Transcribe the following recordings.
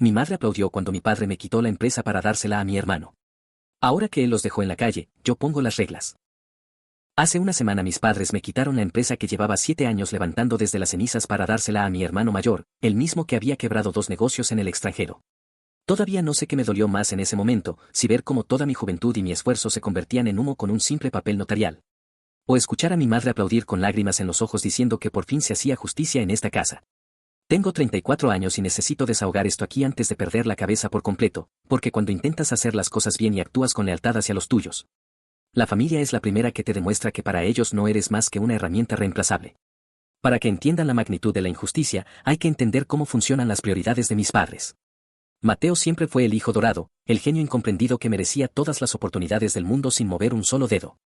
Mi madre aplaudió cuando mi padre me quitó la empresa para dársela a mi hermano. Ahora que él los dejó en la calle, yo pongo las reglas. Hace una semana mis padres me quitaron la empresa que llevaba 7 años levantando desde las cenizas para dársela a mi hermano mayor, el mismo que había quebrado 2 negocios en el extranjero. Todavía no sé qué me dolió más en ese momento, si ver cómo toda mi juventud y mi esfuerzo se convertían en humo con un simple papel notarial. O escuchar a mi madre aplaudir con lágrimas en los ojos diciendo que por fin se hacía justicia en esta casa. Tengo 34 años y necesito desahogar esto aquí antes de perder la cabeza por completo, porque cuando intentas hacer las cosas bien y actúas con lealtad hacia los tuyos, la familia es la primera que te demuestra que para ellos no eres más que una herramienta reemplazable. Para que entiendan la magnitud de la injusticia, hay que entender cómo funcionan las prioridades de mis padres. Mateo siempre fue el hijo dorado, el genio incomprendido que merecía todas las oportunidades del mundo sin mover un solo dedo.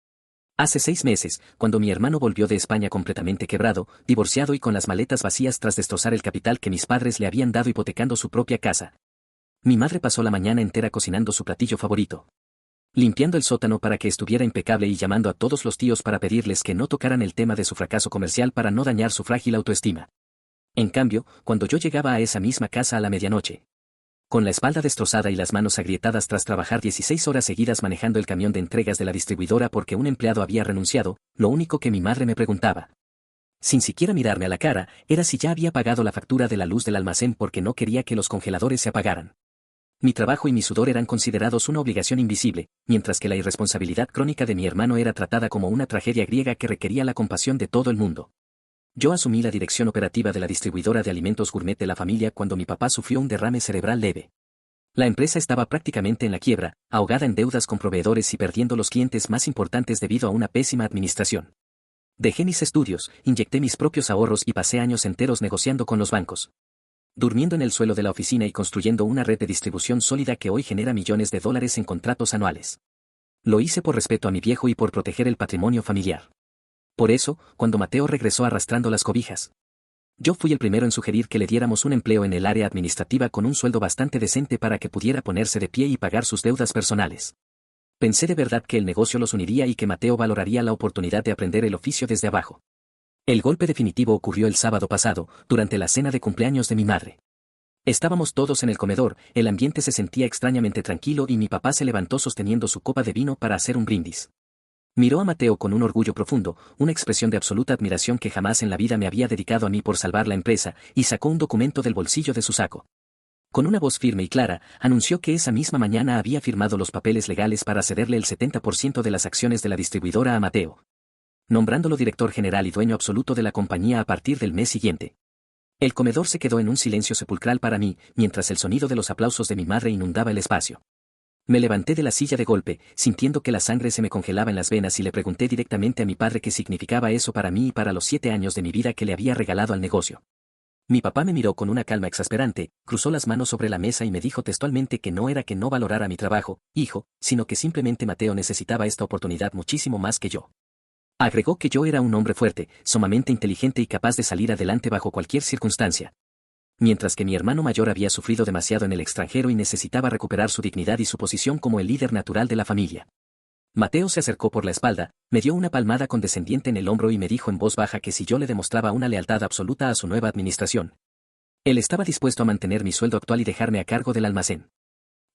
Hace 6 meses, cuando mi hermano volvió de España completamente quebrado, divorciado y con las maletas vacías tras destrozar el capital que mis padres le habían dado hipotecando su propia casa, mi madre pasó la mañana entera cocinando su platillo favorito, limpiando el sótano para que estuviera impecable y llamando a todos los tíos para pedirles que no tocaran el tema de su fracaso comercial para no dañar su frágil autoestima. En cambio, cuando yo llegaba a esa misma casa a la medianoche, con la espalda destrozada y las manos agrietadas tras trabajar 16 horas seguidas manejando el camión de entregas de la distribuidora porque un empleado había renunciado, lo único que mi madre me preguntaba, sin siquiera mirarme a la cara, era si ya había pagado la factura de la luz del almacén porque no quería que los congeladores se apagaran. Mi trabajo y mi sudor eran considerados una obligación invisible, mientras que la irresponsabilidad crónica de mi hermano era tratada como una tragedia griega que requería la compasión de todo el mundo. Yo asumí la dirección operativa de la distribuidora de alimentos gourmet de la familia cuando mi papá sufrió un derrame cerebral leve. La empresa estaba prácticamente en la quiebra, ahogada en deudas con proveedores y perdiendo los clientes más importantes debido a una pésima administración. Dejé mis estudios, inyecté mis propios ahorros y pasé años enteros negociando con los bancos, durmiendo en el suelo de la oficina y construyendo una red de distribución sólida que hoy genera millones de dólares en contratos anuales. Lo hice por respeto a mi viejo y por proteger el patrimonio familiar. Por eso, cuando Mateo regresó arrastrando las cobijas, yo fui el primero en sugerir que le diéramos un empleo en el área administrativa con un sueldo bastante decente para que pudiera ponerse de pie y pagar sus deudas personales. Pensé de verdad que el negocio los uniría y que Mateo valoraría la oportunidad de aprender el oficio desde abajo. El golpe definitivo ocurrió el sábado pasado, durante la cena de cumpleaños de mi madre. Estábamos todos en el comedor, el ambiente se sentía extrañamente tranquilo y mi papá se levantó sosteniendo su copa de vino para hacer un brindis. Miró a Mateo con un orgullo profundo, una expresión de absoluta admiración que jamás en la vida me había dedicado a mí por salvar la empresa, y sacó un documento del bolsillo de su saco. Con una voz firme y clara, anunció que esa misma mañana había firmado los papeles legales para cederle el 70% de las acciones de la distribuidora a Mateo, nombrándolo director general y dueño absoluto de la compañía a partir del mes siguiente. El comedor se quedó en un silencio sepulcral para mí, mientras el sonido de los aplausos de mi madre inundaba el espacio. Me levanté de la silla de golpe, sintiendo que la sangre se me congelaba en las venas y le pregunté directamente a mi padre qué significaba eso para mí y para los 7 años de mi vida que le había regalado al negocio. Mi papá me miró con una calma exasperante, cruzó las manos sobre la mesa y me dijo textualmente que no era que no valorara mi trabajo, hijo, sino que simplemente Mateo necesitaba esta oportunidad muchísimo más que yo. Agregó que yo era un hombre fuerte, sumamente inteligente y capaz de salir adelante bajo cualquier circunstancia, mientras que mi hermano mayor había sufrido demasiado en el extranjero y necesitaba recuperar su dignidad y su posición como el líder natural de la familia. Mateo se acercó por la espalda, me dio una palmada condescendiente en el hombro y me dijo en voz baja que si yo le demostraba una lealtad absoluta a su nueva administración, él estaba dispuesto a mantener mi sueldo actual y dejarme a cargo del almacén.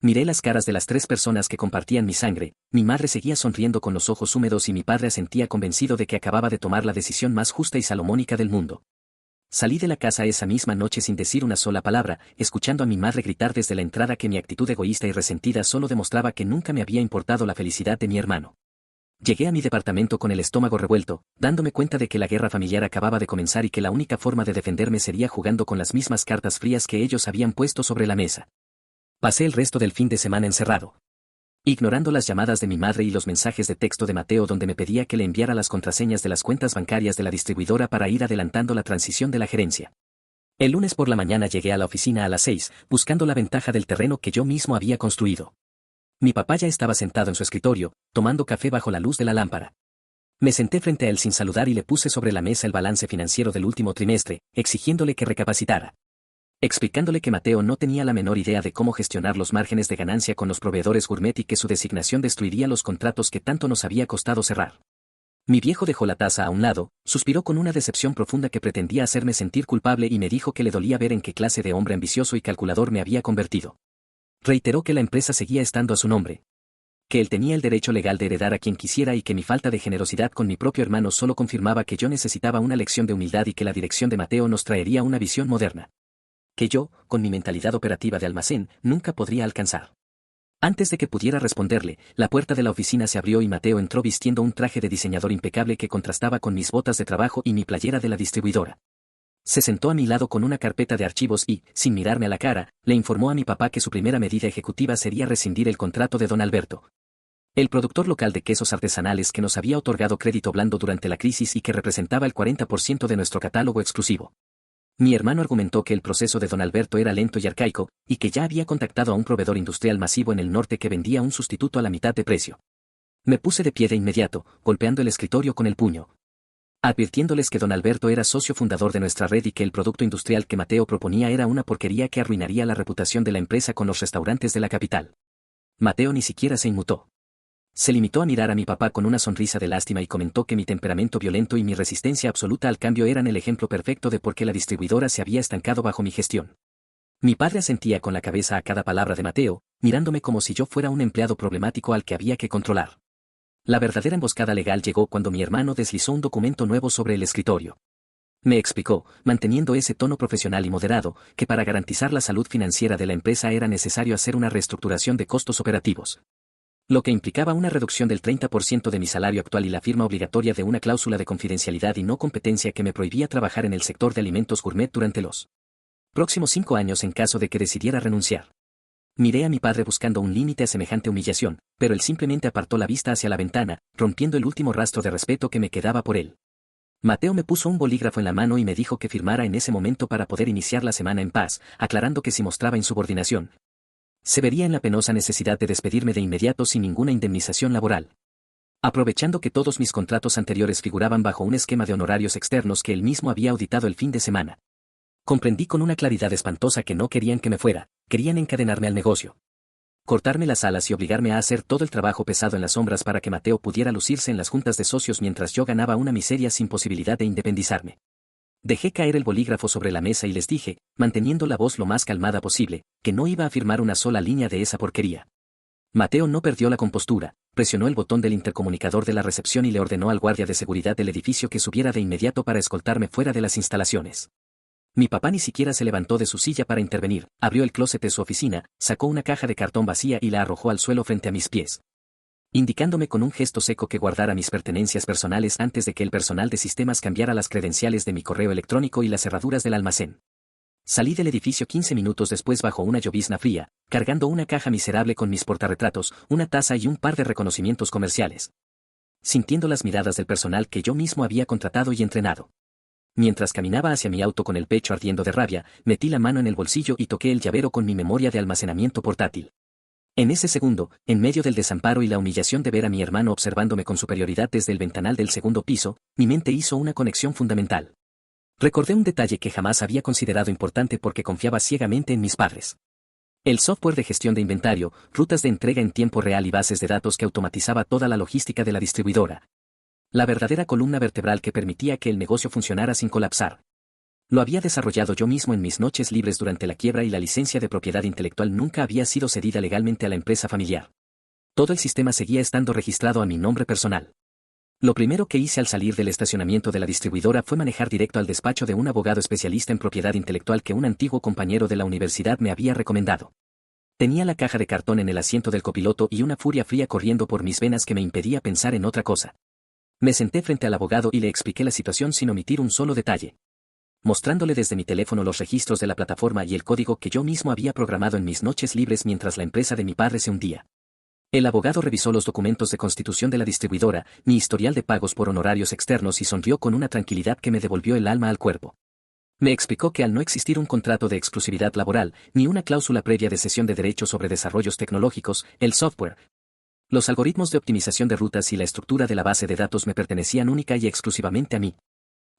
Miré las caras de las 3 personas que compartían mi sangre, mi madre seguía sonriendo con los ojos húmedos y mi padre asentía convencido de que acababa de tomar la decisión más justa y salomónica del mundo. Salí de la casa esa misma noche sin decir una sola palabra, escuchando a mi madre gritar desde la entrada que mi actitud egoísta y resentida solo demostraba que nunca me había importado la felicidad de mi hermano. Llegué a mi departamento con el estómago revuelto, dándome cuenta de que la guerra familiar acababa de comenzar y que la única forma de defenderme sería jugando con las mismas cartas frías que ellos habían puesto sobre la mesa. Pasé el resto del fin de semana encerrado, ignorando las llamadas de mi madre y los mensajes de texto de Mateo donde me pedía que le enviara las contraseñas de las cuentas bancarias de la distribuidora para ir adelantando la transición de la gerencia. El lunes por la mañana llegué a la oficina a las 6, buscando la ventaja del terreno que yo mismo había construido. Mi papá ya estaba sentado en su escritorio, tomando café bajo la luz de la lámpara. Me senté frente a él sin saludar y le puse sobre la mesa el balance financiero del último trimestre, exigiéndole que recapacitara, explicándole que Mateo no tenía la menor idea de cómo gestionar los márgenes de ganancia con los proveedores gourmet y que su designación destruiría los contratos que tanto nos había costado cerrar. Mi viejo dejó la taza a un lado, suspiró con una decepción profunda que pretendía hacerme sentir culpable y me dijo que le dolía ver en qué clase de hombre ambicioso y calculador me había convertido. Reiteró que la empresa seguía estando a su nombre, que él tenía el derecho legal de heredar a quien quisiera y que mi falta de generosidad con mi propio hermano solo confirmaba que yo necesitaba una lección de humildad y que la dirección de Mateo nos traería una visión moderna, que yo, con mi mentalidad operativa de almacén, nunca podría alcanzar. Antes de que pudiera responderle, la puerta de la oficina se abrió y Mateo entró vistiendo un traje de diseñador impecable que contrastaba con mis botas de trabajo y mi playera de la distribuidora. Se sentó a mi lado con una carpeta de archivos y, sin mirarme a la cara, le informó a mi papá que su primera medida ejecutiva sería rescindir el contrato de don Alberto, el productor local de quesos artesanales que nos había otorgado crédito blando durante la crisis y que representaba el 40% de nuestro catálogo exclusivo. Mi hermano argumentó que el proceso de don Alberto era lento y arcaico, y que ya había contactado a un proveedor industrial masivo en el norte que vendía un sustituto a la mitad de precio. Me puse de pie de inmediato, golpeando el escritorio con el puño, advirtiéndoles que don Alberto era socio fundador de nuestra red y que el producto industrial que Mateo proponía era una porquería que arruinaría la reputación de la empresa con los restaurantes de la capital. Mateo ni siquiera se inmutó. Se limitó a mirar a mi papá con una sonrisa de lástima y comentó que mi temperamento violento y mi resistencia absoluta al cambio eran el ejemplo perfecto de por qué la distribuidora se había estancado bajo mi gestión. Mi padre asentía con la cabeza a cada palabra de Mateo, mirándome como si yo fuera un empleado problemático al que había que controlar. La verdadera emboscada legal llegó cuando mi hermano deslizó un documento nuevo sobre el escritorio. Me explicó, manteniendo ese tono profesional y moderado, que para garantizar la salud financiera de la empresa era necesario hacer una reestructuración de costos operativos, lo que implicaba una reducción del 30% de mi salario actual y la firma obligatoria de una cláusula de confidencialidad y no competencia que me prohibía trabajar en el sector de alimentos gourmet durante los próximos 5 años en caso de que decidiera renunciar. Miré a mi padre buscando un límite a semejante humillación, pero él simplemente apartó la vista hacia la ventana, rompiendo el último rastro de respeto que me quedaba por él. Mateo me puso un bolígrafo en la mano y me dijo que firmara en ese momento para poder iniciar la semana en paz, aclarando que si mostraba insubordinación, se vería en la penosa necesidad de despedirme de inmediato sin ninguna indemnización laboral. Aprovechando que todos mis contratos anteriores figuraban bajo un esquema de honorarios externos que él mismo había auditado el fin de semana, comprendí con una claridad espantosa que no querían que me fuera, querían encadenarme al negocio, cortarme las alas y obligarme a hacer todo el trabajo pesado en las sombras para que Mateo pudiera lucirse en las juntas de socios mientras yo ganaba una miseria sin posibilidad de independizarme. Dejé caer el bolígrafo sobre la mesa y les dije, manteniendo la voz lo más calmada posible, que no iba a firmar una sola línea de esa porquería. Mateo no perdió la compostura, presionó el botón del intercomunicador de la recepción y le ordenó al guardia de seguridad del edificio que subiera de inmediato para escoltarme fuera de las instalaciones. Mi papá ni siquiera se levantó de su silla para intervenir, abrió el closet de su oficina, sacó una caja de cartón vacía y la arrojó al suelo frente a mis pies, indicándome con un gesto seco que guardara mis pertenencias personales antes de que el personal de sistemas cambiara las credenciales de mi correo electrónico y las cerraduras del almacén. Salí del edificio 15 minutos después bajo una llovizna fría, cargando una caja miserable con mis portarretratos, una taza y un par de reconocimientos comerciales, sintiendo las miradas del personal que yo mismo había contratado y entrenado. Mientras caminaba hacia mi auto con el pecho ardiendo de rabia, metí la mano en el bolsillo y toqué el llavero con mi memoria de almacenamiento portátil. En ese segundo, en medio del desamparo y la humillación de ver a mi hermano observándome con superioridad desde el ventanal del segundo piso, mi mente hizo una conexión fundamental. Recordé un detalle que jamás había considerado importante porque confiaba ciegamente en mis padres. El software de gestión de inventario, rutas de entrega en tiempo real y bases de datos que automatizaba toda la logística de la distribuidora. La verdadera columna vertebral que permitía que el negocio funcionara sin colapsar. Lo había desarrollado yo mismo en mis noches libres durante la quiebra y la licencia de propiedad intelectual nunca había sido cedida legalmente a la empresa familiar. Todo el sistema seguía estando registrado a mi nombre personal. Lo primero que hice al salir del estacionamiento de la distribuidora fue manejar directo al despacho de un abogado especialista en propiedad intelectual que un antiguo compañero de la universidad me había recomendado. Tenía la caja de cartón en el asiento del copiloto y una furia fría corriendo por mis venas que me impedía pensar en otra cosa. Me senté frente al abogado y le expliqué la situación sin omitir un solo detalle, mostrándole desde mi teléfono los registros de la plataforma y el código que yo mismo había programado en mis noches libres mientras la empresa de mi padre se hundía. El abogado revisó los documentos de constitución de la distribuidora, mi historial de pagos por honorarios externos y sonrió con una tranquilidad que me devolvió el alma al cuerpo. Me explicó que al no existir un contrato de exclusividad laboral, ni una cláusula previa de cesión de derechos sobre desarrollos tecnológicos, el software, los algoritmos de optimización de rutas y la estructura de la base de datos me pertenecían única y exclusivamente a mí.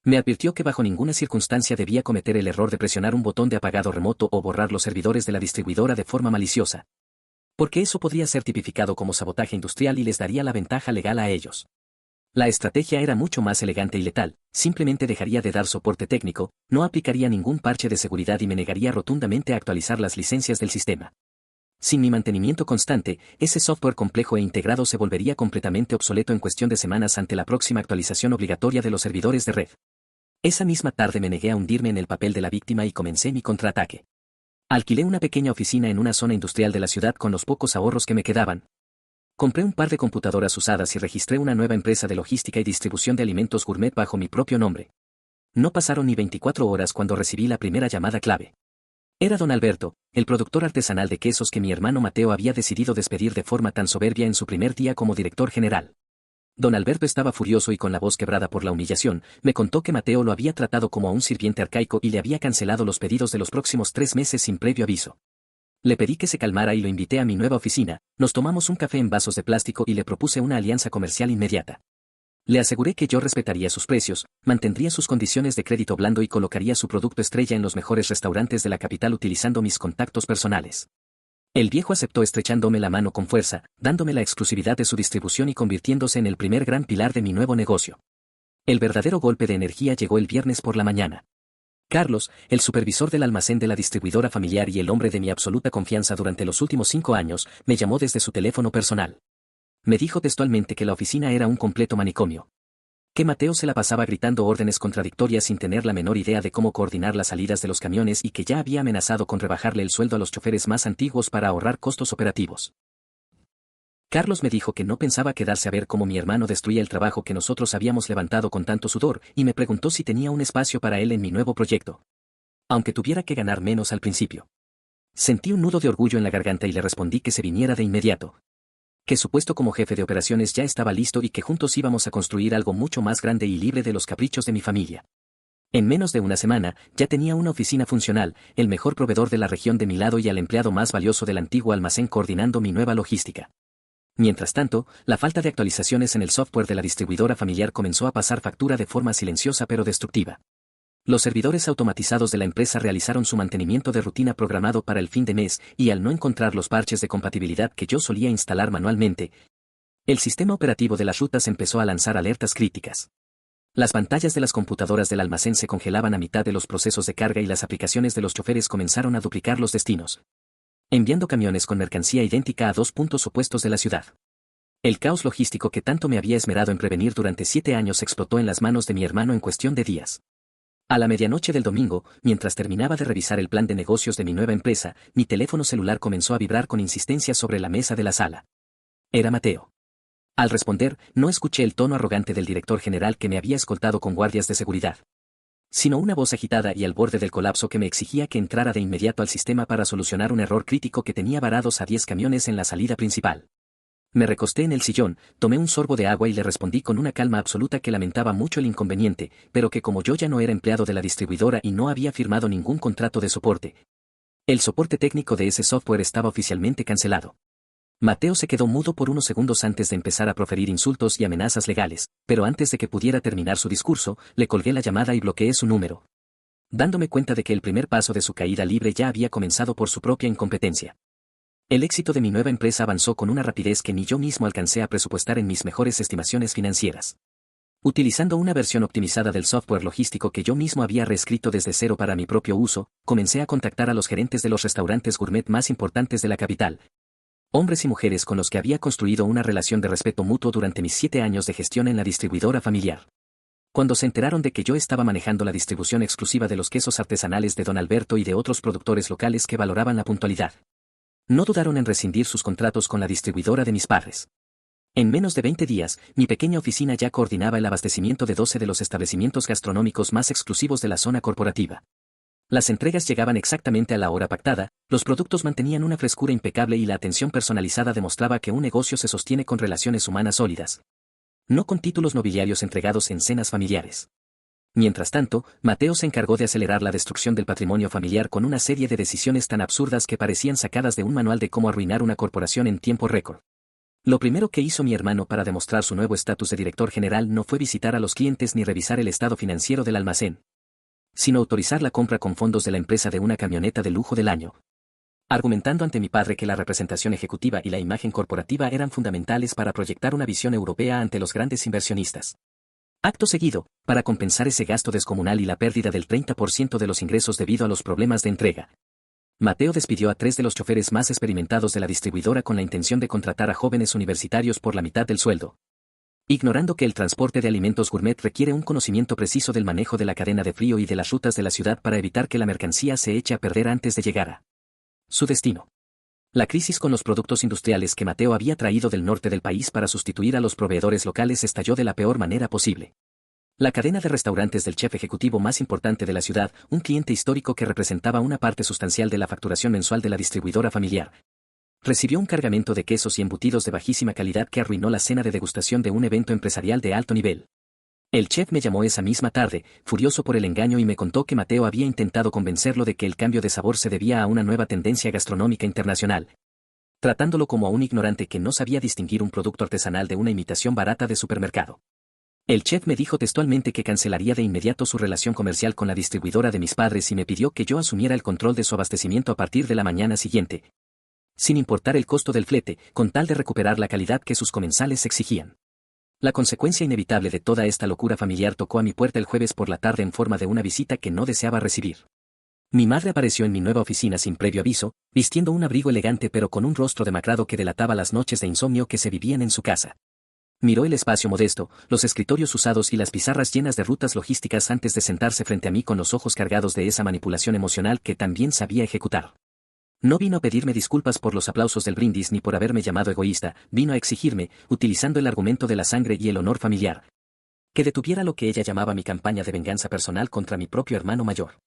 Me advirtió que bajo ninguna circunstancia debía cometer el error de presionar un botón de apagado remoto o borrar los servidores de la distribuidora de forma maliciosa, porque eso podría ser tipificado como sabotaje industrial y les daría la ventaja legal a ellos. La estrategia era mucho más elegante y letal, simplemente dejaría de dar soporte técnico, no aplicaría ningún parche de seguridad y me negaría rotundamente a actualizar las licencias del sistema. Sin mi mantenimiento constante, ese software complejo e integrado se volvería completamente obsoleto en cuestión de semanas ante la próxima actualización obligatoria de los servidores de red. Esa misma tarde me negué a hundirme en el papel de la víctima y comencé mi contraataque. Alquilé una pequeña oficina en una zona industrial de la ciudad con los pocos ahorros que me quedaban. Compré un par de computadoras usadas y registré una nueva empresa de logística y distribución de alimentos gourmet bajo mi propio nombre. No pasaron ni 24 horas cuando recibí la primera llamada clave. Era don Alberto, el productor artesanal de quesos que mi hermano Mateo había decidido despedir de forma tan soberbia en su primer día como director general. Don Alberto estaba furioso y con la voz quebrada por la humillación, me contó que Mateo lo había tratado como a un sirviente arcaico y le había cancelado los pedidos de los próximos 3 meses sin previo aviso. Le pedí que se calmara y lo invité a mi nueva oficina, nos tomamos un café en vasos de plástico y le propuse una alianza comercial inmediata. Le aseguré que yo respetaría sus precios, mantendría sus condiciones de crédito blando y colocaría su producto estrella en los mejores restaurantes de la capital utilizando mis contactos personales. El viejo aceptó estrechándome la mano con fuerza, dándome la exclusividad de su distribución y convirtiéndose en el primer gran pilar de mi nuevo negocio. El verdadero golpe de energía llegó el viernes por la mañana. Carlos, el supervisor del almacén de la distribuidora familiar y el hombre de mi absoluta confianza durante los últimos 5 años, me llamó desde su teléfono personal. Me dijo textualmente que la oficina era un completo manicomio. Que Mateo se la pasaba gritando órdenes contradictorias sin tener la menor idea de cómo coordinar las salidas de los camiones y que ya había amenazado con rebajarle el sueldo a los choferes más antiguos para ahorrar costos operativos. Carlos me dijo que no pensaba quedarse a ver cómo mi hermano destruía el trabajo que nosotros habíamos levantado con tanto sudor, y me preguntó si tenía un espacio para él en mi nuevo proyecto. Aunque tuviera que ganar menos al principio. Sentí un nudo de orgullo en la garganta y le respondí que se viniera de inmediato. Que su puesto como jefe de operaciones ya estaba listo y que juntos íbamos a construir algo mucho más grande y libre de los caprichos de mi familia. En menos de una semana, ya tenía una oficina funcional, el mejor proveedor de la región de mi lado y al empleado más valioso del antiguo almacén coordinando mi nueva logística. Mientras tanto, la falta de actualizaciones en el software de la distribuidora familiar comenzó a pasar factura de forma silenciosa pero destructiva. Los servidores automatizados de la empresa realizaron su mantenimiento de rutina programado para el fin de mes, y al no encontrar los parches de compatibilidad que yo solía instalar manualmente, el sistema operativo de las rutas empezó a lanzar alertas críticas. Las pantallas de las computadoras del almacén se congelaban a mitad de los procesos de carga y las aplicaciones de los choferes comenzaron a duplicar los destinos, enviando camiones con mercancía idéntica a 2 puntos opuestos de la ciudad. El caos logístico que tanto me había esmerado en prevenir durante 7 años explotó en las manos de mi hermano en cuestión de días. A la medianoche del domingo, mientras terminaba de revisar el plan de negocios de mi nueva empresa, mi teléfono celular comenzó a vibrar con insistencia sobre la mesa de la sala. Era Mateo. Al responder, no escuché el tono arrogante del director general que me había escoltado con guardias de seguridad, sino una voz agitada y al borde del colapso que me exigía que entrara de inmediato al sistema para solucionar un error crítico que tenía varados a 10 camiones en la salida principal. Me recosté en el sillón, tomé un sorbo de agua y le respondí con una calma absoluta que lamentaba mucho el inconveniente, pero que como yo ya no era empleado de la distribuidora y no había firmado ningún contrato de soporte, el soporte técnico de ese software estaba oficialmente cancelado. Mateo se quedó mudo por unos segundos antes de empezar a proferir insultos y amenazas legales, pero antes de que pudiera terminar su discurso, le colgué la llamada y bloqueé su número, dándome cuenta de que el primer paso de su caída libre ya había comenzado por su propia incompetencia. El éxito de mi nueva empresa avanzó con una rapidez que ni yo mismo alcancé a presupuestar en mis mejores estimaciones financieras. Utilizando una versión optimizada del software logístico que yo mismo había reescrito desde cero para mi propio uso, comencé a contactar a los gerentes de los restaurantes gourmet más importantes de la capital, hombres y mujeres con los que había construido una relación de respeto mutuo durante mis 7 años de gestión en la distribuidora familiar. Cuando se enteraron de que yo estaba manejando la distribución exclusiva de los quesos artesanales de don Alberto y de otros productores locales que valoraban la puntualidad, no dudaron en rescindir sus contratos con la distribuidora de mis padres. En menos de 20 días, mi pequeña oficina ya coordinaba el abastecimiento de 12 de los establecimientos gastronómicos más exclusivos de la zona corporativa. Las entregas llegaban exactamente a la hora pactada, los productos mantenían una frescura impecable y la atención personalizada demostraba que un negocio se sostiene con relaciones humanas sólidas, no con títulos nobiliarios entregados en cenas familiares. Mientras tanto, Mateo se encargó de acelerar la destrucción del patrimonio familiar con una serie de decisiones tan absurdas que parecían sacadas de un manual de cómo arruinar una corporación en tiempo récord. Lo primero que hizo mi hermano para demostrar su nuevo estatus de director general no fue visitar a los clientes ni revisar el estado financiero del almacén, sino autorizar la compra con fondos de la empresa de una camioneta de lujo del año. argumentando ante mi padre que la representación ejecutiva y la imagen corporativa eran fundamentales para proyectar una visión europea ante los grandes inversionistas. Acto seguido, para compensar ese gasto descomunal y la pérdida del 30% de los ingresos debido a los problemas de entrega, Mateo despidió a 3 de los choferes más experimentados de la distribuidora con la intención de contratar a jóvenes universitarios por la mitad del sueldo, ignorando que el transporte de alimentos gourmet requiere un conocimiento preciso del manejo de la cadena de frío y de las rutas de la ciudad para evitar que la mercancía se eche a perder antes de llegar a su destino. La crisis con los productos industriales que Mateo había traído del norte del país para sustituir a los proveedores locales estalló de la peor manera posible. La cadena de restaurantes del chef ejecutivo más importante de la ciudad, un cliente histórico que representaba una parte sustancial de la facturación mensual de la distribuidora familiar, recibió un cargamento de quesos y embutidos de bajísima calidad que arruinó la cena de degustación de un evento empresarial de alto nivel. El chef me llamó esa misma tarde, furioso por el engaño, y me contó que Mateo había intentado convencerlo de que el cambio de sabor se debía a una nueva tendencia gastronómica internacional, tratándolo como a un ignorante que no sabía distinguir un producto artesanal de una imitación barata de supermercado. El chef me dijo textualmente que cancelaría de inmediato su relación comercial con la distribuidora de mis padres y me pidió que yo asumiera el control de su abastecimiento a partir de la mañana siguiente, sin importar el costo del flete, con tal de recuperar la calidad que sus comensales exigían. La consecuencia inevitable de toda esta locura familiar tocó a mi puerta el jueves por la tarde en forma de una visita que no deseaba recibir. Mi madre apareció en mi nueva oficina sin previo aviso, vistiendo un abrigo elegante pero con un rostro demacrado que delataba las noches de insomnio que se vivían en su casa. Miró el espacio modesto, los escritorios usados y las pizarras llenas de rutas logísticas antes de sentarse frente a mí con los ojos cargados de esa manipulación emocional que también sabía ejecutar. No vino a pedirme disculpas por los aplausos del brindis ni por haberme llamado egoísta, vino a exigirme, utilizando el argumento de la sangre y el honor familiar, que detuviera lo que ella llamaba mi campaña de venganza personal contra mi propio hermano mayor.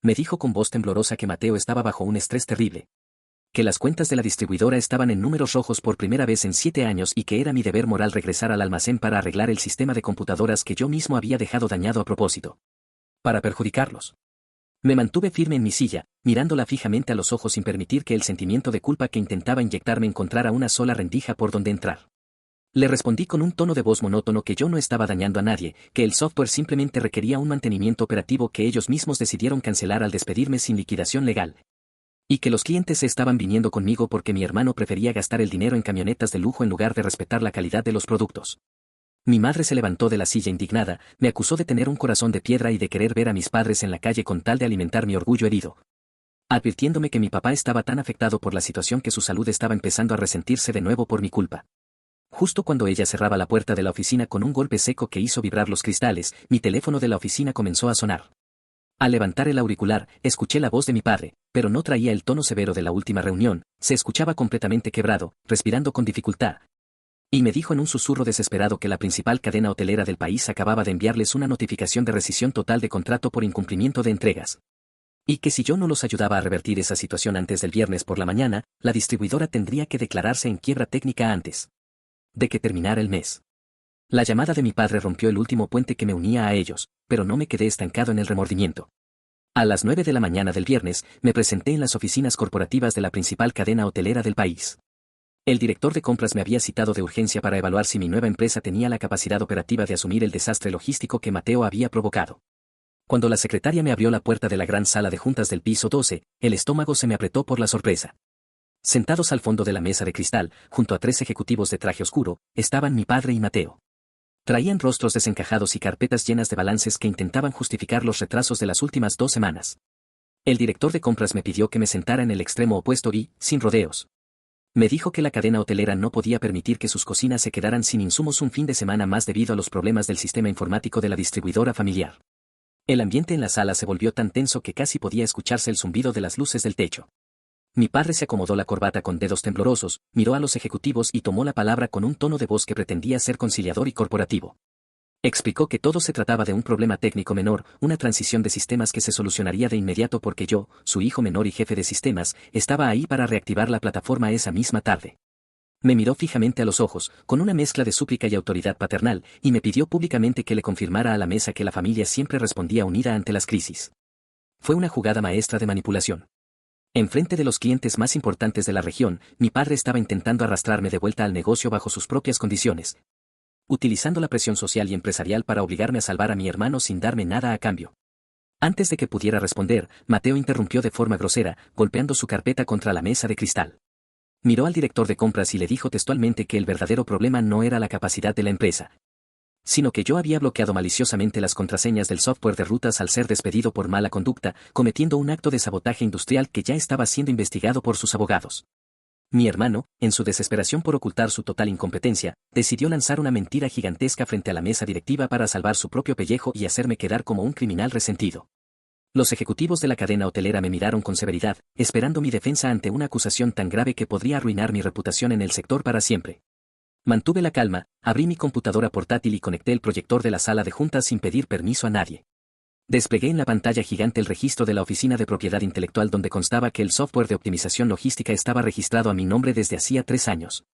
Me dijo con voz temblorosa que Mateo estaba bajo un estrés terrible, que las cuentas de la distribuidora estaban en números rojos por primera vez en 7 años y que era mi deber moral regresar al almacén para arreglar el sistema de computadoras que yo mismo había dejado dañado a propósito, para perjudicarlos. Me mantuve firme en mi silla, mirándola fijamente a los ojos sin permitir que el sentimiento de culpa que intentaba inyectarme encontrara una sola rendija por donde entrar. Le respondí con un tono de voz monótono que yo no estaba dañando a nadie, que el software simplemente requería un mantenimiento operativo que ellos mismos decidieron cancelar al despedirme sin liquidación legal, y que los clientes se estaban viniendo conmigo porque mi hermano prefería gastar el dinero en camionetas de lujo en lugar de respetar la calidad de los productos. Mi madre se levantó de la silla indignada, me acusó de tener un corazón de piedra y de querer ver a mis padres en la calle con tal de alimentar mi orgullo herido, advirtiéndome que mi papá estaba tan afectado por la situación que su salud estaba empezando a resentirse de nuevo por mi culpa. Justo cuando ella cerraba la puerta de la oficina con un golpe seco que hizo vibrar los cristales, mi teléfono de la oficina comenzó a sonar. Al levantar el auricular, escuché la voz de mi padre, pero no traía el tono severo de la última reunión, se escuchaba completamente quebrado, respirando con dificultad. Y me dijo en un susurro desesperado que la principal cadena hotelera del país acababa de enviarles una notificación de rescisión total de contrato por incumplimiento de entregas. Y que si yo no los ayudaba a revertir esa situación antes del viernes por la mañana, la distribuidora tendría que declararse en quiebra técnica antes de que terminara el mes. La llamada de mi padre rompió el último puente que me unía a ellos, pero no me quedé estancado en el remordimiento. A las 9 de la mañana del viernes, me presenté en las oficinas corporativas de la principal cadena hotelera del país. El director de compras me había citado de urgencia para evaluar si mi nueva empresa tenía la capacidad operativa de asumir el desastre logístico que Mateo había provocado. Cuando la secretaria me abrió la puerta de la gran sala de juntas del piso 12, el estómago se me apretó por la sorpresa. Sentados al fondo de la mesa de cristal, junto a 3 ejecutivos de traje oscuro, estaban mi padre y Mateo. Traían rostros desencajados y carpetas llenas de balances que intentaban justificar los retrasos de las últimas 2 semanas. El director de compras me pidió que me sentara en el extremo opuesto y, sin rodeos, me dijo que la cadena hotelera no podía permitir que sus cocinas se quedaran sin insumos un fin de semana más debido a los problemas del sistema informático de la distribuidora familiar. El ambiente en la sala se volvió tan tenso que casi podía escucharse el zumbido de las luces del techo. Mi padre se acomodó la corbata con dedos temblorosos, miró a los ejecutivos y tomó la palabra con un tono de voz que pretendía ser conciliador y corporativo. Explicó que todo se trataba de un problema técnico menor, una transición de sistemas que se solucionaría de inmediato porque yo, su hijo menor y jefe de sistemas, estaba ahí para reactivar la plataforma esa misma tarde. Me miró fijamente a los ojos, con una mezcla de súplica y autoridad paternal, y me pidió públicamente que le confirmara a la mesa que la familia siempre respondía unida ante las crisis. Fue una jugada maestra de manipulación. Enfrente de los clientes más importantes de la región, mi padre estaba intentando arrastrarme de vuelta al negocio bajo sus propias condiciones, utilizando la presión social y empresarial para obligarme a salvar a mi hermano sin darme nada a cambio. Antes de que pudiera responder, Mateo interrumpió de forma grosera, golpeando su carpeta contra la mesa de cristal. Miró al director de compras y le dijo textualmente que el verdadero problema no era la capacidad de la empresa, sino que yo había bloqueado maliciosamente las contraseñas del software de rutas al ser despedido por mala conducta, cometiendo un acto de sabotaje industrial que ya estaba siendo investigado por sus abogados. Mi hermano, en su desesperación por ocultar su total incompetencia, decidió lanzar una mentira gigantesca frente a la mesa directiva para salvar su propio pellejo y hacerme quedar como un criminal resentido. Los ejecutivos de la cadena hotelera me miraron con severidad, esperando mi defensa ante una acusación tan grave que podría arruinar mi reputación en el sector para siempre. Mantuve la calma, abrí mi computadora portátil y conecté el proyector de la sala de juntas sin pedir permiso a nadie. Desplegué en la pantalla gigante el registro de la Oficina de Propiedad Intelectual donde constaba que el software de optimización logística estaba registrado a mi nombre desde hacía 3 años.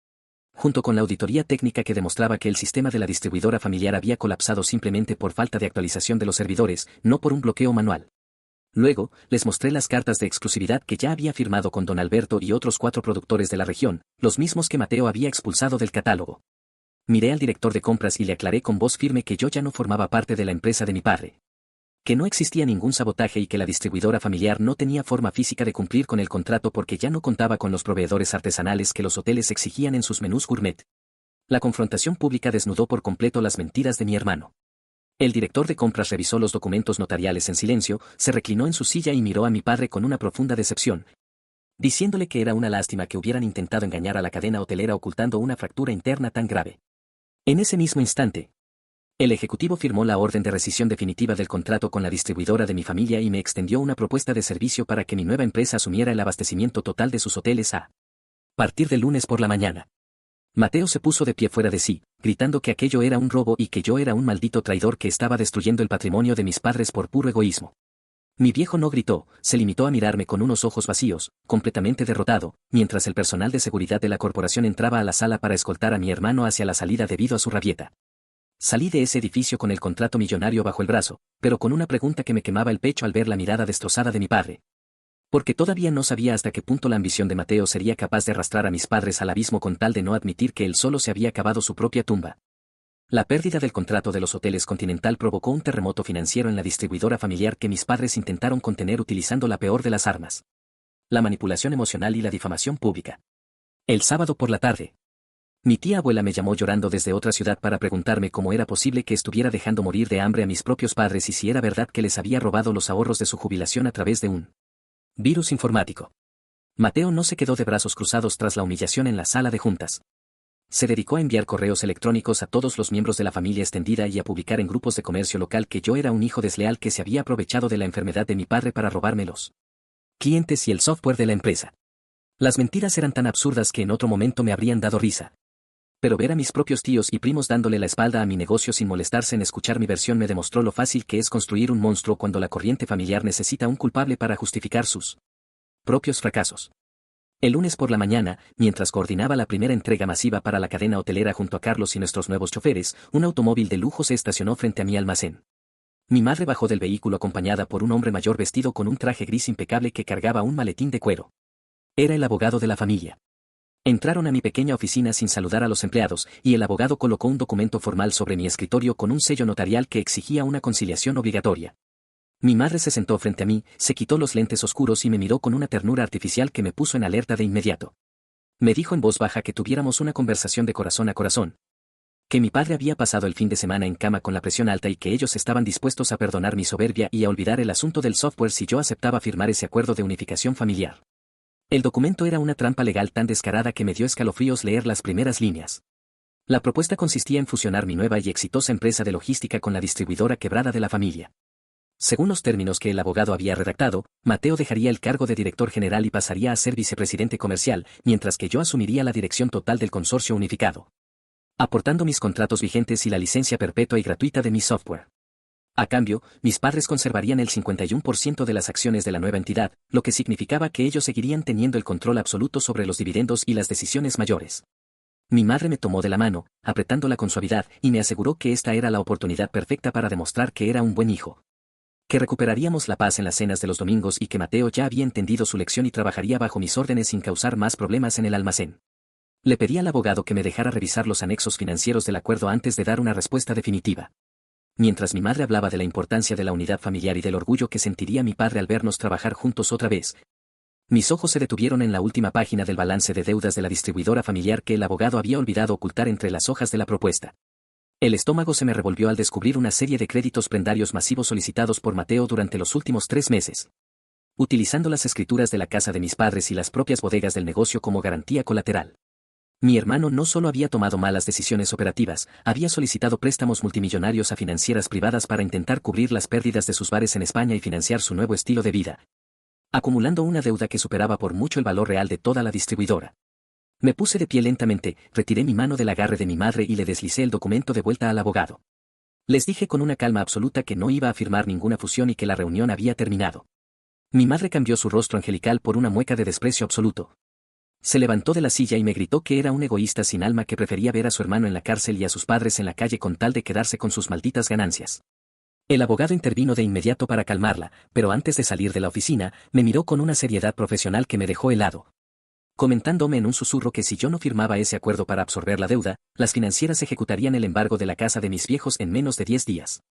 Junto con la auditoría técnica que demostraba que el sistema de la distribuidora familiar había colapsado simplemente por falta de actualización de los servidores, no por un bloqueo manual. Luego, les mostré las cartas de exclusividad que ya había firmado con don Alberto y otros 4 productores de la región, los mismos que Mateo había expulsado del catálogo. Miré al director de compras y le aclaré con voz firme que yo ya no formaba parte de la empresa de mi padre. Que no existía ningún sabotaje y que la distribuidora familiar no tenía forma física de cumplir con el contrato porque ya no contaba con los proveedores artesanales que los hoteles exigían en sus menús gourmet. La confrontación pública desnudó por completo las mentiras de mi hermano. El director de compras revisó los documentos notariales en silencio, se reclinó en su silla y miró a mi padre con una profunda decepción, diciéndole que era una lástima que hubieran intentado engañar a la cadena hotelera ocultando una fractura interna tan grave. En ese mismo instante, el ejecutivo firmó la orden de rescisión definitiva del contrato con la distribuidora de mi familia y me extendió una propuesta de servicio para que mi nueva empresa asumiera el abastecimiento total de sus hoteles a partir del lunes por la mañana. Mateo se puso de pie fuera de sí, gritando que aquello era un robo y que yo era un maldito traidor que estaba destruyendo el patrimonio de mis padres por puro egoísmo. Mi viejo no gritó, se limitó a mirarme con unos ojos vacíos, completamente derrotado, mientras el personal de seguridad de la corporación entraba a la sala para escoltar a mi hermano hacia la salida debido a su rabieta. Salí de ese edificio con el contrato millonario bajo el brazo, pero con una pregunta que me quemaba el pecho al ver la mirada destrozada de mi padre. Porque todavía no sabía hasta qué punto la ambición de Mateo sería capaz de arrastrar a mis padres al abismo con tal de no admitir que él solo se había cavado su propia tumba. La pérdida del contrato de los hoteles Continental provocó un terremoto financiero en la distribuidora familiar que mis padres intentaron contener utilizando la peor de las armas: la manipulación emocional y la difamación pública. El sábado por la tarde, mi tía abuela me llamó llorando desde otra ciudad para preguntarme cómo era posible que estuviera dejando morir de hambre a mis propios padres y si era verdad que les había robado los ahorros de su jubilación a través de un virus informático. Mateo no se quedó de brazos cruzados tras la humillación en la sala de juntas. Se dedicó a enviar correos electrónicos a todos los miembros de la familia extendida y a publicar en grupos de comercio local que yo era un hijo desleal que se había aprovechado de la enfermedad de mi padre para robarme los clientes y el software de la empresa. Las mentiras eran tan absurdas que en otro momento me habrían dado risa. Pero ver a mis propios tíos y primos dándole la espalda a mi negocio sin molestarse en escuchar mi versión me demostró lo fácil que es construir un monstruo cuando la corriente familiar necesita un culpable para justificar sus propios fracasos. El lunes por la mañana, mientras coordinaba la primera entrega masiva para la cadena hotelera junto a Carlos y nuestros nuevos choferes, un automóvil de lujo se estacionó frente a mi almacén. Mi madre bajó del vehículo acompañada por un hombre mayor vestido con un traje gris impecable que cargaba un maletín de cuero. Era el abogado de la familia. Entraron a mi pequeña oficina sin saludar a los empleados, y el abogado colocó un documento formal sobre mi escritorio con un sello notarial que exigía una conciliación obligatoria. Mi madre se sentó frente a mí, se quitó los lentes oscuros y me miró con una ternura artificial que me puso en alerta de inmediato. Me dijo en voz baja que tuviéramos una conversación de corazón a corazón. Que mi padre había pasado el fin de semana en cama con la presión alta y que ellos estaban dispuestos a perdonar mi soberbia y a olvidar el asunto del software si yo aceptaba firmar ese acuerdo de unificación familiar. El documento era una trampa legal tan descarada que me dio escalofríos leer las primeras líneas. La propuesta consistía en fusionar mi nueva y exitosa empresa de logística con la distribuidora quebrada de la familia. Según los términos que el abogado había redactado, Mateo dejaría el cargo de director general y pasaría a ser vicepresidente comercial, mientras que yo asumiría la dirección total del consorcio unificado, aportando mis contratos vigentes y la licencia perpetua y gratuita de mi software. A cambio, mis padres conservarían el 51% de las acciones de la nueva entidad, lo que significaba que ellos seguirían teniendo el control absoluto sobre los dividendos y las decisiones mayores. Mi madre me tomó de la mano, apretándola con suavidad, y me aseguró que esta era la oportunidad perfecta para demostrar que era un buen hijo. Que recuperaríamos la paz en las cenas de los domingos y que Mateo ya había entendido su lección y trabajaría bajo mis órdenes sin causar más problemas en el almacén. Le pedí al abogado que me dejara revisar los anexos financieros del acuerdo antes de dar una respuesta definitiva. Mientras mi madre hablaba de la importancia de la unidad familiar y del orgullo que sentiría mi padre al vernos trabajar juntos otra vez, mis ojos se detuvieron en la última página del balance de deudas de la distribuidora familiar que el abogado había olvidado ocultar entre las hojas de la propuesta. El estómago se me revolvió al descubrir una serie de créditos prendarios masivos solicitados por Mateo durante los últimos 3 meses. Utilizando las escrituras de la casa de mis padres y las propias bodegas del negocio como garantía colateral. Mi hermano no solo había tomado malas decisiones operativas, había solicitado préstamos multimillonarios a financieras privadas para intentar cubrir las pérdidas de sus bares en España y financiar su nuevo estilo de vida, acumulando una deuda que superaba por mucho el valor real de toda la distribuidora. Me puse de pie lentamente, retiré mi mano del agarre de mi madre y le deslicé el documento de vuelta al abogado. Les dije con una calma absoluta que no iba a firmar ninguna fusión y que la reunión había terminado. Mi madre cambió su rostro angelical por una mueca de desprecio absoluto. Se levantó de la silla y me gritó que era un egoísta sin alma que prefería ver a su hermano en la cárcel y a sus padres en la calle con tal de quedarse con sus malditas ganancias. El abogado intervino de inmediato para calmarla, pero antes de salir de la oficina, me miró con una seriedad profesional que me dejó helado, comentándome en un susurro que si yo no firmaba ese acuerdo para absorber la deuda, las financieras ejecutarían el embargo de la casa de mis viejos en menos de 10 días.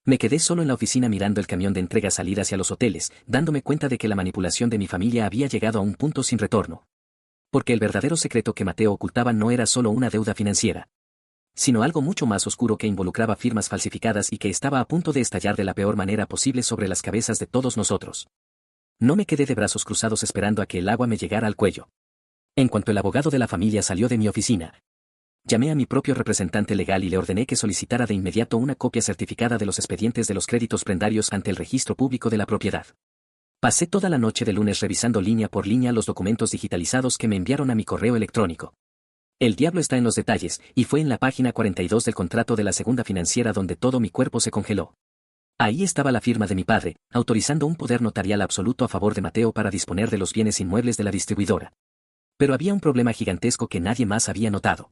Me quedé solo en la oficina mirando el camión de entrega salir hacia los hoteles, dándome cuenta de que la manipulación de mi familia había llegado a un punto sin retorno. Porque el verdadero secreto que Mateo ocultaba no era solo una deuda financiera, sino algo mucho más oscuro que involucraba firmas falsificadas y que estaba a punto de estallar de la peor manera posible sobre las cabezas de todos nosotros. No me quedé de brazos cruzados esperando a que el agua me llegara al cuello. En cuanto el abogado de la familia salió de mi oficina, llamé a mi propio representante legal y le ordené que solicitara de inmediato una copia certificada de los expedientes de los créditos prendarios ante el registro público de la propiedad. Pasé toda la noche de lunes revisando línea por línea los documentos digitalizados que me enviaron a mi correo electrónico. El diablo está en los detalles, y fue en la página 42 del contrato de la segunda financiera donde todo mi cuerpo se congeló. Ahí estaba la firma de mi padre, autorizando un poder notarial absoluto a favor de Mateo para disponer de los bienes inmuebles de la distribuidora. Pero había un problema gigantesco que nadie más había notado.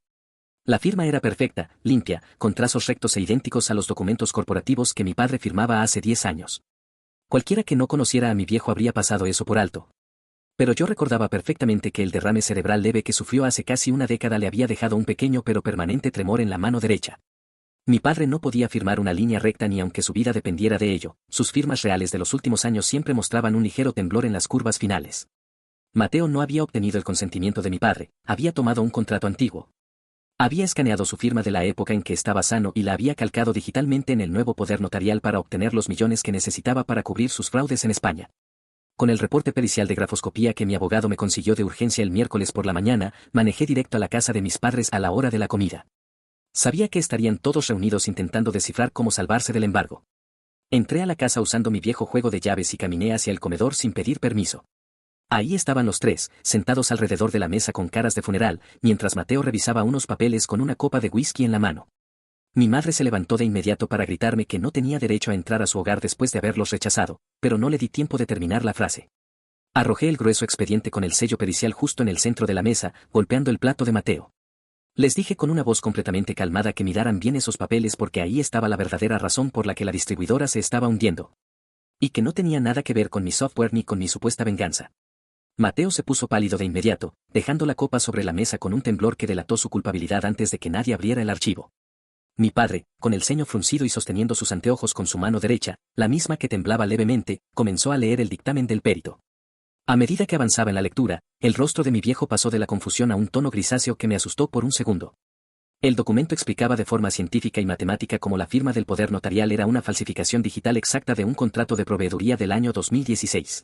La firma era perfecta, limpia, con trazos rectos e idénticos a los documentos corporativos que mi padre firmaba hace 10 años. Cualquiera que no conociera a mi viejo habría pasado eso por alto. Pero yo recordaba perfectamente que el derrame cerebral leve que sufrió hace casi una década le había dejado un pequeño pero permanente tremor en la mano derecha. Mi padre no podía firmar una línea recta ni aunque su vida dependiera de ello, sus firmas reales de los últimos años siempre mostraban un ligero temblor en las curvas finales. Mateo no había obtenido el consentimiento de mi padre, había tomado un contrato antiguo. Había escaneado su firma de la época en que estaba sano y la había calcado digitalmente en el nuevo poder notarial para obtener los millones que necesitaba para cubrir sus fraudes en España. Con el reporte pericial de grafoscopía que mi abogado me consiguió de urgencia el miércoles por la mañana, manejé directo a la casa de mis padres a la hora de la comida. Sabía que estarían todos reunidos intentando descifrar cómo salvarse del embargo. Entré a la casa usando mi viejo juego de llaves y caminé hacia el comedor sin pedir permiso. Ahí estaban los tres, sentados alrededor de la mesa con caras de funeral, mientras Mateo revisaba unos papeles con una copa de whisky en la mano. Mi madre se levantó de inmediato para gritarme que no tenía derecho a entrar a su hogar después de haberlos rechazado, pero no le di tiempo de terminar la frase. Arrojé el grueso expediente con el sello pericial justo en el centro de la mesa, golpeando el plato de Mateo. Les dije con una voz completamente calmada que miraran bien esos papeles porque ahí estaba la verdadera razón por la que la distribuidora se estaba hundiendo. Y que no tenía nada que ver con mi software ni con mi supuesta venganza. Mateo se puso pálido de inmediato, dejando la copa sobre la mesa con un temblor que delató su culpabilidad antes de que nadie abriera el archivo. Mi padre, con el ceño fruncido y sosteniendo sus anteojos con su mano derecha, la misma que temblaba levemente, comenzó a leer el dictamen del perito. A medida que avanzaba en la lectura, el rostro de mi viejo pasó de la confusión a un tono grisáceo que me asustó por un segundo. El documento explicaba de forma científica y matemática cómo la firma del poder notarial era una falsificación digital exacta de un contrato de proveeduría del año 2016.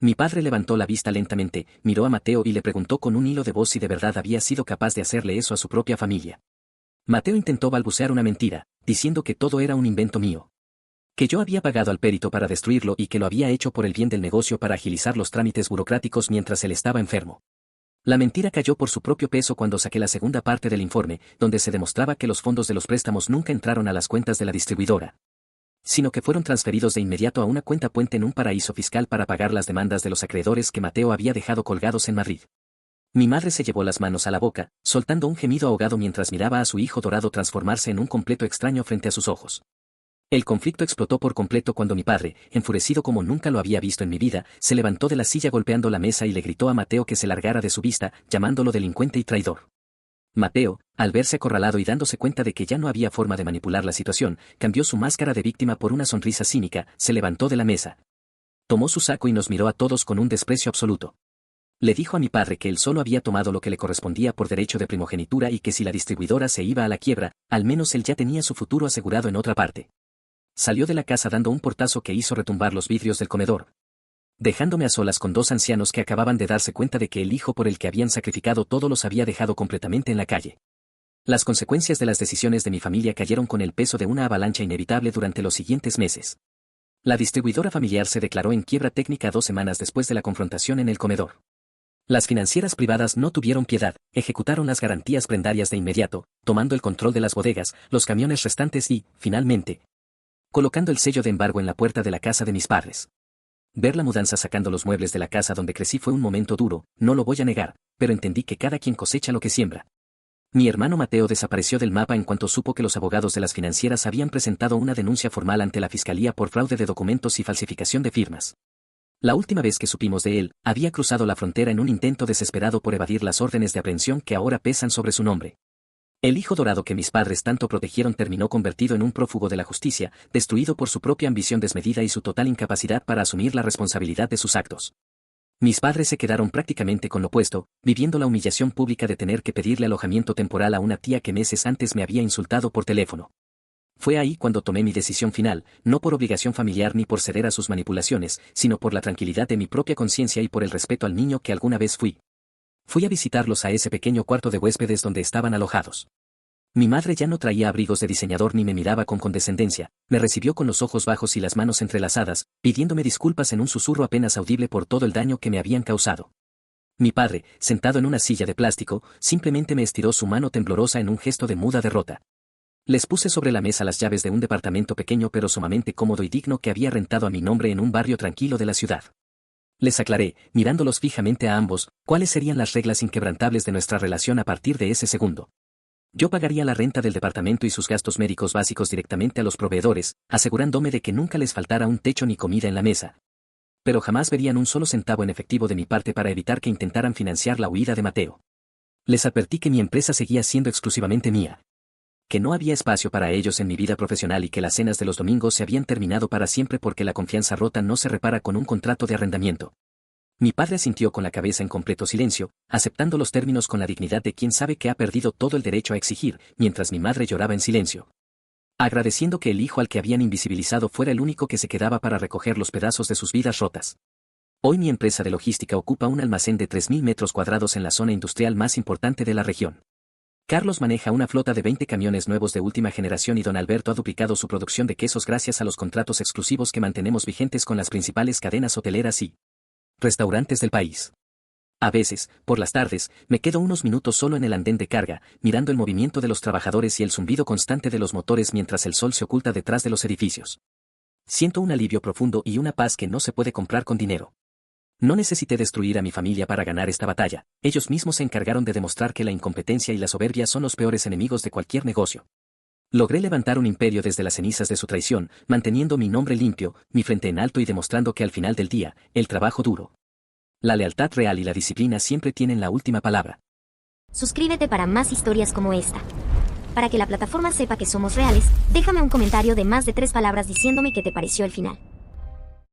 Mi padre levantó la vista lentamente, miró a Mateo y le preguntó con un hilo de voz si de verdad había sido capaz de hacerle eso a su propia familia. Mateo intentó balbucear una mentira, diciendo que todo era un invento mío. Que yo había pagado al perito para destruirlo y que lo había hecho por el bien del negocio para agilizar los trámites burocráticos mientras él estaba enfermo. La mentira cayó por su propio peso cuando saqué la segunda parte del informe, donde se demostraba que los fondos de los préstamos nunca entraron a las cuentas de la distribuidora, sino que fueron transferidos de inmediato a una cuenta puente en un paraíso fiscal para pagar las demandas de los acreedores que Mateo había dejado colgados en Madrid. Mi madre se llevó las manos a la boca, soltando un gemido ahogado mientras miraba a su hijo dorado transformarse en un completo extraño frente a sus ojos. El conflicto explotó por completo cuando mi padre, enfurecido como nunca lo había visto en mi vida, se levantó de la silla golpeando la mesa y le gritó a Mateo que se largara de su vista, llamándolo delincuente y traidor. Mateo, al verse acorralado y dándose cuenta de que ya no había forma de manipular la situación, cambió su máscara de víctima por una sonrisa cínica, se levantó de la mesa. Tomó su saco y nos miró a todos con un desprecio absoluto. Le dijo a mi padre que él solo había tomado lo que le correspondía por derecho de primogenitura y que si la distribuidora se iba a la quiebra, al menos él ya tenía su futuro asegurado en otra parte. Salió de la casa dando un portazo que hizo retumbar los vidrios del comedor, dejándome a solas con dos ancianos que acababan de darse cuenta de que el hijo por el que habían sacrificado todo los había dejado completamente en la calle. Las consecuencias de las decisiones de mi familia cayeron con el peso de una avalancha inevitable durante los siguientes meses. La distribuidora familiar se declaró en quiebra técnica 2 semanas después de la confrontación en el comedor. Las financieras privadas no tuvieron piedad, ejecutaron las garantías prendarias de inmediato, tomando el control de las bodegas, los camiones restantes y, finalmente, colocando el sello de embargo en la puerta de la casa de mis padres. Ver la mudanza sacando los muebles de la casa donde crecí fue un momento duro, no lo voy a negar, pero entendí que cada quien cosecha lo que siembra. Mi hermano Mateo desapareció del mapa en cuanto supo que los abogados de las financieras habían presentado una denuncia formal ante la fiscalía por fraude de documentos y falsificación de firmas. La última vez que supimos de él, había cruzado la frontera en un intento desesperado por evadir las órdenes de aprehensión que ahora pesan sobre su nombre. El hijo dorado que mis padres tanto protegieron terminó convertido en un prófugo de la justicia, destruido por su propia ambición desmedida y su total incapacidad para asumir la responsabilidad de sus actos. Mis padres se quedaron prácticamente con lo opuesto, viviendo la humillación pública de tener que pedirle alojamiento temporal a una tía que meses antes me había insultado por teléfono. Fue ahí cuando tomé mi decisión final, no por obligación familiar ni por ceder a sus manipulaciones, sino por la tranquilidad de mi propia conciencia y por el respeto al niño que alguna vez fui. Fui a visitarlos a ese pequeño cuarto de huéspedes donde estaban alojados. Mi madre ya no traía abrigos de diseñador ni me miraba con condescendencia, me recibió con los ojos bajos y las manos entrelazadas, pidiéndome disculpas en un susurro apenas audible por todo el daño que me habían causado. Mi padre, sentado en una silla de plástico, simplemente me estiró su mano temblorosa en un gesto de muda derrota. Les puse sobre la mesa las llaves de un departamento pequeño pero sumamente cómodo y digno que había rentado a mi nombre en un barrio tranquilo de la ciudad. Les aclaré, mirándolos fijamente a ambos, cuáles serían las reglas inquebrantables de nuestra relación a partir de ese segundo. Yo pagaría la renta del departamento y sus gastos médicos básicos directamente a los proveedores, asegurándome de que nunca les faltara un techo ni comida en la mesa. Pero jamás verían un solo centavo en efectivo de mi parte para evitar que intentaran financiar la huida de Mateo. Les advertí que mi empresa seguía siendo exclusivamente mía, que no había espacio para ellos en mi vida profesional y que las cenas de los domingos se habían terminado para siempre porque la confianza rota no se repara con un contrato de arrendamiento. Mi padre asintió con la cabeza en completo silencio, aceptando los términos con la dignidad de quien sabe que ha perdido todo el derecho a exigir, mientras mi madre lloraba en silencio, agradeciendo que el hijo al que habían invisibilizado fuera el único que se quedaba para recoger los pedazos de sus vidas rotas. Hoy mi empresa de logística ocupa un almacén de 3.000 metros cuadrados en la zona industrial más importante de la región. Carlos maneja una flota de 20 camiones nuevos de última generación y don Alberto ha duplicado su producción de quesos gracias a los contratos exclusivos que mantenemos vigentes con las principales cadenas hoteleras y restaurantes del país. A veces, por las tardes, me quedo unos minutos solo en el andén de carga, mirando el movimiento de los trabajadores y el zumbido constante de los motores mientras el sol se oculta detrás de los edificios. Siento un alivio profundo y una paz que no se puede comprar con dinero. No necesité destruir a mi familia para ganar esta batalla, ellos mismos se encargaron de demostrar que la incompetencia y la soberbia son los peores enemigos de cualquier negocio. Logré levantar un imperio desde las cenizas de su traición, manteniendo mi nombre limpio, mi frente en alto y demostrando que al final del día, el trabajo duro, la lealtad real y la disciplina siempre tienen la última palabra. Suscríbete para más historias como esta. Para que la plataforma sepa que somos reales, déjame un comentario de más de 3 palabras diciéndome qué te pareció el final.